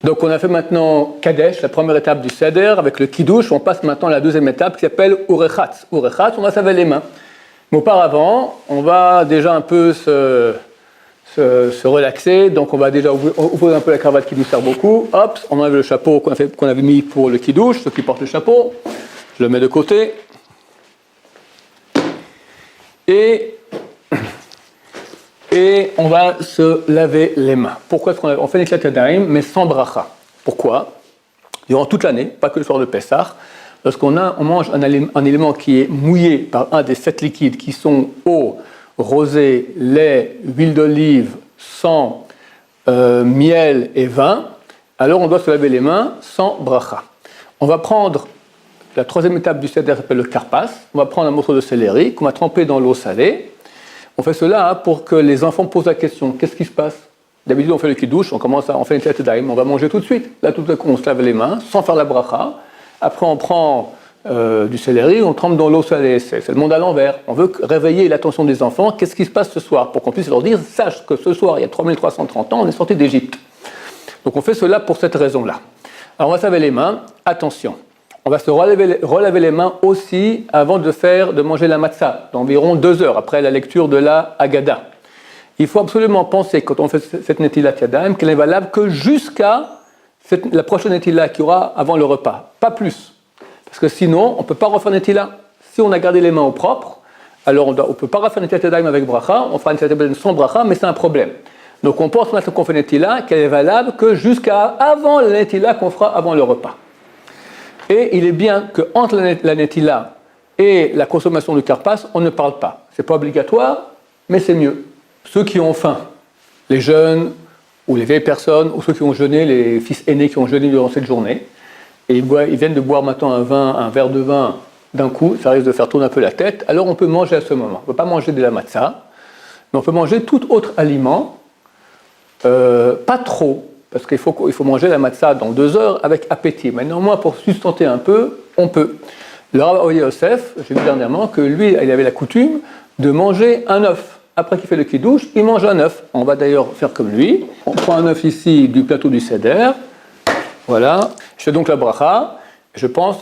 Donc on a fait maintenant Kadesh, la première étape du Seder, avec le Kiddush. On passe maintenant à la deuxième étape qui s'appelle Urechatz. Urechatz, on va se laver les mains. Mais auparavant, on va déjà un peu se relaxer. Donc on va déjà ouvrir un peu la cravate qui nous sert beaucoup. Hop, on enlève le chapeau qu'on avait mis pour le Kiddush, ceux qui portent le chapeau. Je le mets de côté. Et on va se laver les mains. Pourquoi est-ce qu'on fait Netilat Yadayim, mais sans bracha? Pourquoi? Durant toute l'année, pas que le soir de Pessah, lorsqu'on mange un élément qui est mouillé par un des 7 liquides qui sont eau, rosée, lait, huile d'olive, sang, miel et vin, alors on doit se laver les mains sans bracha. On va prendre la troisième étape du seder, s'appelle le karpas. On va prendre un morceau de céleri qu'on va tremper dans l'eau salée. On fait cela pour que les enfants posent la question, qu'est-ce qui se passe? D'habitude, on fait le kiddush, on fait une tête d'aïm, on va manger tout de suite. Là, tout à coup, on se lave les mains, sans faire la bracha. Après, on prend du céleri, on trempe dans l'eau salée. C'est le monde à l'envers. On veut réveiller l'attention des enfants. Qu'est-ce qui se passe ce soir? Pour qu'on puisse leur dire, sache que ce soir, il y a 3330 ans, on est sorti d'Égypte. Donc, on fait cela pour cette raison-là. Alors, on va se laver les mains. Attention. On va se relaver les mains aussi avant de manger la matzah, d'environ 2 heures après la lecture de la Haggadah. Il faut absolument penser, quand on fait cette Netilat Yadayim, qu'elle est valable que jusqu'à la prochaine Netilat qu'il y aura avant le repas, pas plus. Parce que sinon, on ne peut pas refaire Netilat. Si on a gardé les mains au propre, alors on ne peut pas refaire Netilat Yadayim avec bracha, on fera Netilat Yadayim sans bracha, mais c'est un problème. Donc on pense maintenant qu'on fait Netilat, qu'elle est valable que jusqu'à avant la Netilat qu'on fera avant le repas. Et il est bien qu'entre la Netilat et la consommation du karpas, on ne parle pas. Ce n'est pas obligatoire, mais c'est mieux. Ceux qui ont faim, les jeunes ou les vieilles personnes, ou ceux qui ont jeûné, les fils aînés qui ont jeûné durant cette journée, et ils viennent de boire maintenant un verre de vin d'un coup, ça risque de faire tourner un peu la tête, alors on peut manger à ce moment. On ne peut pas manger de la matzah, mais on peut manger tout autre aliment, pas trop, parce qu'il faut manger la matzah dans 2 heures avec appétit. Mais néanmoins, pour sustenter un peu, on peut. Le Rav Ovadia Yosef, j'ai vu dernièrement que lui, il avait la coutume de manger un œuf. Après qu'il fait le kiddush, il mange un œuf. On va d'ailleurs faire comme lui. On prend un œuf ici du plateau du seder. Voilà. Je fais donc la bracha. Je pense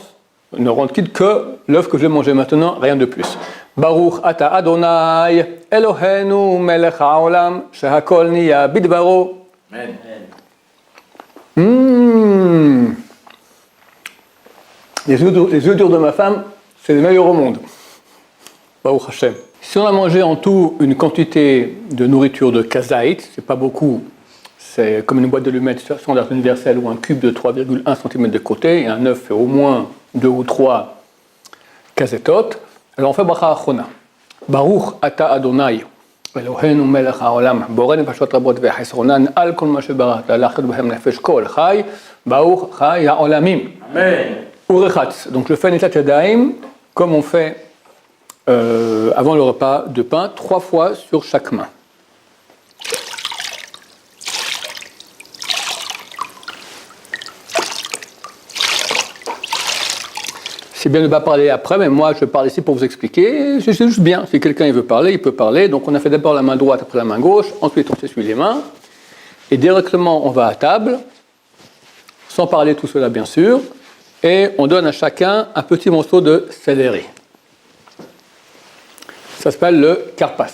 ne rendre quitte que l'œuf que je vais manger maintenant, rien de plus. Baruch ata Adonai, Eloheinu melech haolam, shehakol niya bidvaro. Amen. Les yeux durs de ma femme, c'est les meilleurs au monde. Baruch Hashem. Si on a mangé en tout une quantité de nourriture de kazaït, c'est pas beaucoup, c'est comme une boîte d'allumettes standard universelle ou un cube de 3,1 cm de côté, et un œuf fait au moins 2 ou 3 kazetot, alors on fait bracha achona. Baruch ata Adonai. Eloheinu melech haolam, borei nefashot rabot vehesronan al kol ma shebarat, lachad behem nefesh kol chai, baruch chai haolamim. Amen. Urechatz. Donc je fais Netilat Yadayim comme on fait avant le repas de pain, 3 fois sur chaque main. C'est bien de ne pas parler après, mais moi je parle ici pour vous expliquer. C'est juste bien. Si quelqu'un veut parler, il peut parler. Donc on a fait d'abord la main droite, après la main gauche. Ensuite on s'essuie les mains. Et directement on va à table, sans parler tout cela bien sûr. Et on donne à chacun un petit morceau de céleri. Ça s'appelle le karpas.